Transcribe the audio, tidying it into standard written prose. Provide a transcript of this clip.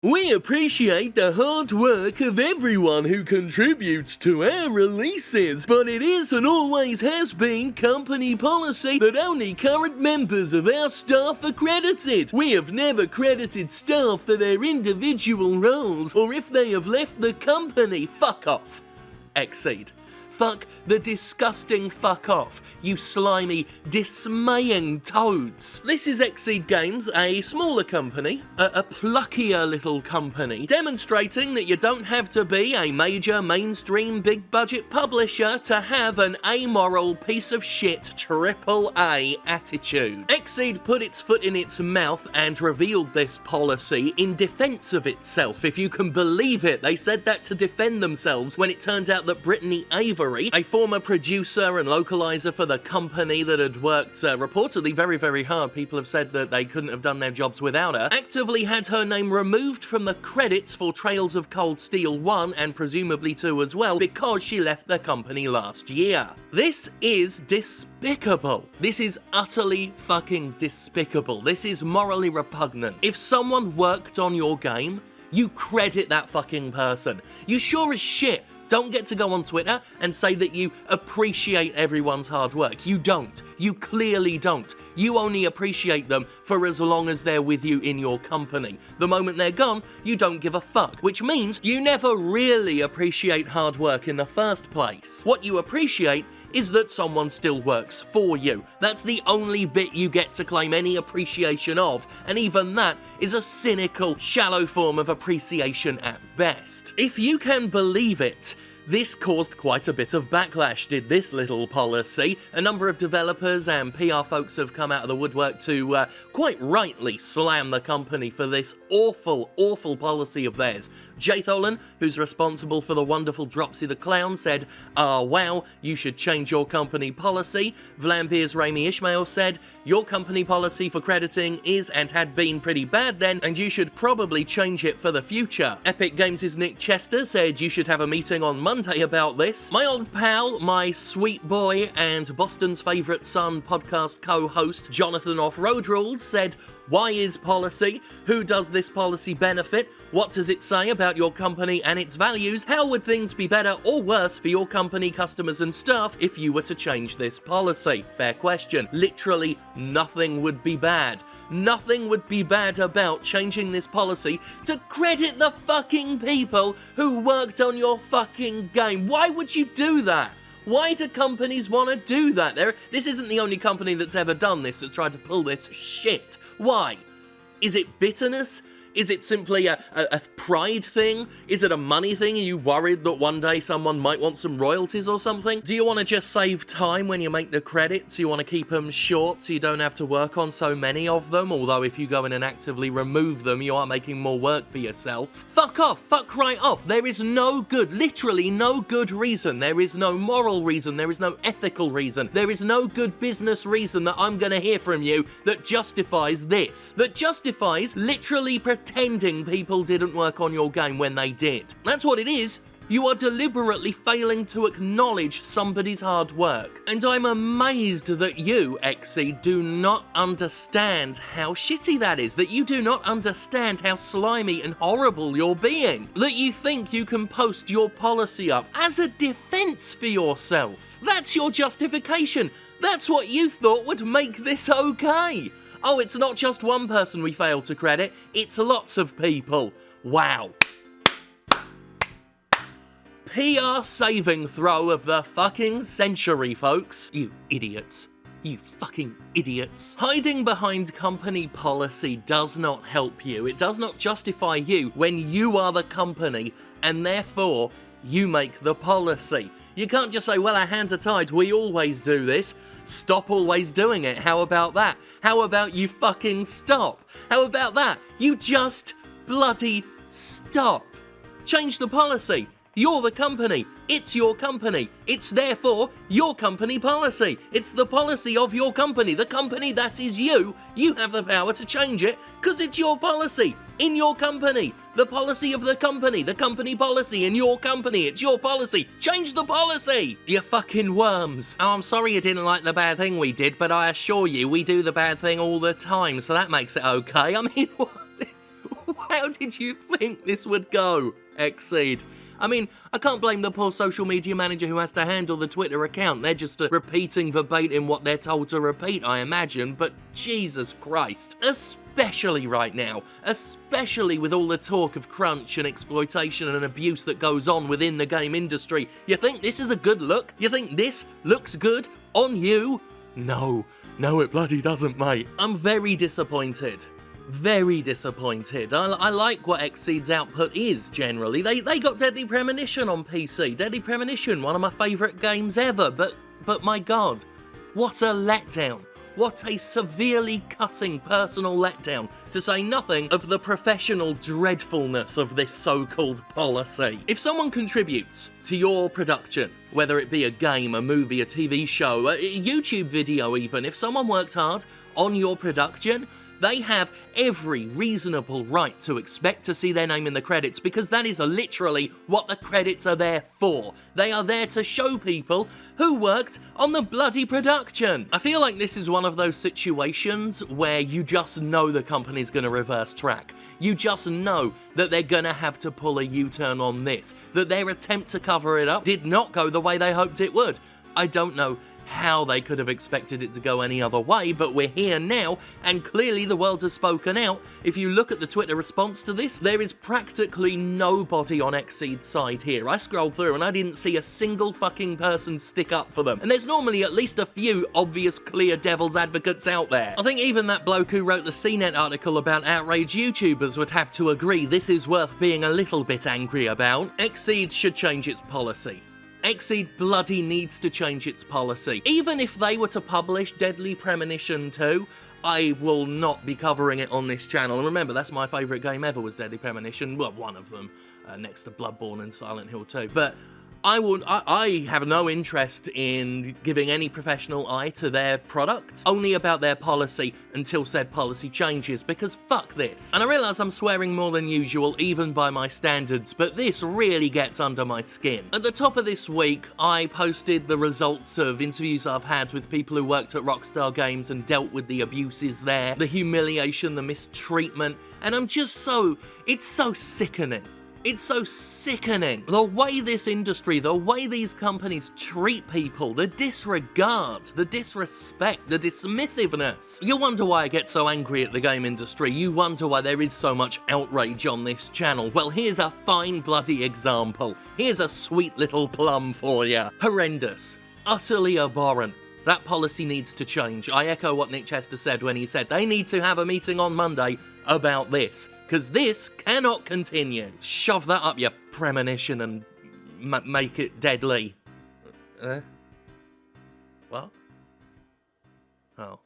We appreciate the hard work of everyone who contributes to our releases, but it is and always has been company policy that only current members of our staff are credited. We have never credited staff for their individual roles or if they have left the company. Fuck off. XSEED. Fuck the disgusting fuck off, you slimy, dismaying toads. This is XSEED Games, a smaller company, a pluckier little company, demonstrating that you don't have to be a major, mainstream, big-budget publisher to have an amoral piece of shit AAA attitude. XSEED put its foot in its mouth and revealed this policy in defense of itself, if you can believe it. They said that to defend themselves when it turns out that Brittany Avery, a former producer and localizer for the company that had worked reportedly very, very hard, people have said that they couldn't have done their jobs without her, actively had her name removed from the credits for Trails of Cold Steel 1 and presumably 2 as well because she left the company last year. This is despicable. This is utterly fucking despicable. This is morally repugnant. If someone worked on your game, you credit that fucking person. You sure as shit don't get to go on Twitter and say that you appreciate everyone's hard work. You don't. You clearly don't. You only appreciate them for as long as they're with you in your company. The moment they're gone, you don't give a fuck, which means you never really appreciate hard work in the first place. What you appreciate is that someone still works for you. That's the only bit you get to claim any appreciation of, and even that is a cynical, shallow form of appreciation at best. If you can believe it, this caused quite a bit of backlash, did this little policy. A number of developers and PR folks have come out of the woodwork to quite rightly slam the company for this awful, awful policy of theirs. Jay Tholen, who's responsible for the wonderful Dropsy the Clown, said, wow, you should change your company policy. Vlambeer's Rami Ishmael said, your company policy for crediting is and had been pretty bad then, and you should probably change it for the future. Epic Games' Nick Chester said you should have a meeting on Monday about this. My old pal, my sweet boy, and Boston's favourite son podcast co-host, Jonathan Off-Road Rules, said, why is policy? Who does this policy benefit? What does it say about your company and its values? How would things be better or worse for your company, customers and staff if you were to change this policy? Fair question. Literally nothing would be bad. Nothing would be bad about changing this policy to credit the fucking people who worked on your fucking game. Why would you do that? Why do companies want to do that? This isn't the only company that's ever done this, that's tried to pull this shit. Why? Is it bitterness? Is it simply a pride thing? Is it a money thing? Are you worried that one day someone might want some royalties or something? Do you want to just save time when you make the credits? You want to keep them short so you don't have to work on so many of them? Although if you go in and actively remove them, you are making more work for yourself. Fuck off. Fuck right off. There is no good, literally no good reason. There is no moral reason. There is no ethical reason. There is no good business reason that I'm going to hear from you that justifies this. That justifies literally pretending people didn't work on your game when they did. That's what it is. You are deliberately failing to acknowledge somebody's hard work. And I'm amazed that you, XSEED, do not understand how shitty that is. That you do not understand how slimy and horrible you're being. That you think you can post your policy up as a defense for yourself. That's your justification. That's what you thought would make this okay. Oh, it's not just one person we failed to credit, it's lots of people. Wow. PR saving throw of the fucking century, folks. You idiots. You fucking idiots. Hiding behind company policy does not help you. It does not justify you when you are the company and therefore you make the policy. You can't just say, well, our hands are tied, we always do this. Stop always doing it. How about that? How about you fucking stop? How about that? You just bloody stop. Change the policy. You're the company. It's your company. It's therefore your company policy. It's the policy of your company. The company that is you. You have the power to change it because it's your policy. In your company. The policy of the company policy in your company. It's your policy. Change the policy. You fucking worms. Oh, I'm sorry you didn't like the bad thing we did, but I assure you we do the bad thing all the time, so that makes it okay. I mean, How did you think this would go, XSEED? I mean, I can't blame the poor social media manager who has to handle the Twitter account. They're just repeating verbatim what they're told to repeat, I imagine, but Jesus Christ. Especially right now, especially with all the talk of crunch and exploitation and abuse that goes on within the game industry. You think this is a good look? You think this looks good on you? No, it bloody doesn't, mate. I'm very disappointed. Very disappointed. I like what XSEED's output is, generally. They got Deadly Premonition on PC. Deadly Premonition, one of my favourite games ever, but my god, what a letdown. What a severely cutting personal letdown, to say nothing of the professional dreadfulness of this so-called policy. If someone contributes to your production, whether it be a game, a movie, a TV show, a YouTube video even, if someone worked hard on your production, they have every reasonable right to expect to see their name in the credits, because that is literally what the credits are there for. They are there to show people who worked on the bloody production. I feel like this is one of those situations where you just know the company's gonna reverse track. You just know that they're gonna have to pull a U-turn on this, that their attempt to cover it up did not go the way they hoped it would. I don't know how they could have expected it to go any other way, but we're here now, and clearly the world has spoken out. If you look at the Twitter response to this, there is practically nobody on XSEED's side here. I scrolled through and I didn't see a single fucking person stick up for them, and there's normally at least a few obvious clear devil's advocates out there. I think even that bloke who wrote the CNET article about outraged YouTubers would have to agree this is worth being a little bit angry about. XSEED should change its policy. XSEED bloody needs to change its policy. Even if they were to publish Deadly Premonition 2, I will not be covering it on this channel. And remember, that's my favourite game ever, was Deadly Premonition. Well, one of them, next to Bloodborne and Silent Hill 2. But I have no interest in giving any professional eye to their products, only about their policy until said policy changes, because fuck this. And I realise I'm swearing more than usual, even by my standards, but this really gets under my skin. At the top of this week, I posted the results of interviews I've had with people who worked at Rockstar Games and dealt with the abuses there, the humiliation, the mistreatment, and I'm just it's so sickening. It's so sickening. The way this industry, the way these companies treat people, the disregard, the disrespect, the dismissiveness. You wonder why I get so angry at the game industry. You wonder why there is so much outrage on this channel. Well, here's a fine bloody example. Here's a sweet little plum for you. Horrendous. Utterly abhorrent. That policy needs to change. I echo what Nick Chester said when he said they need to have a meeting on Monday about this, because this cannot continue. Shove that up your premonition and make it deadly. What? Oh.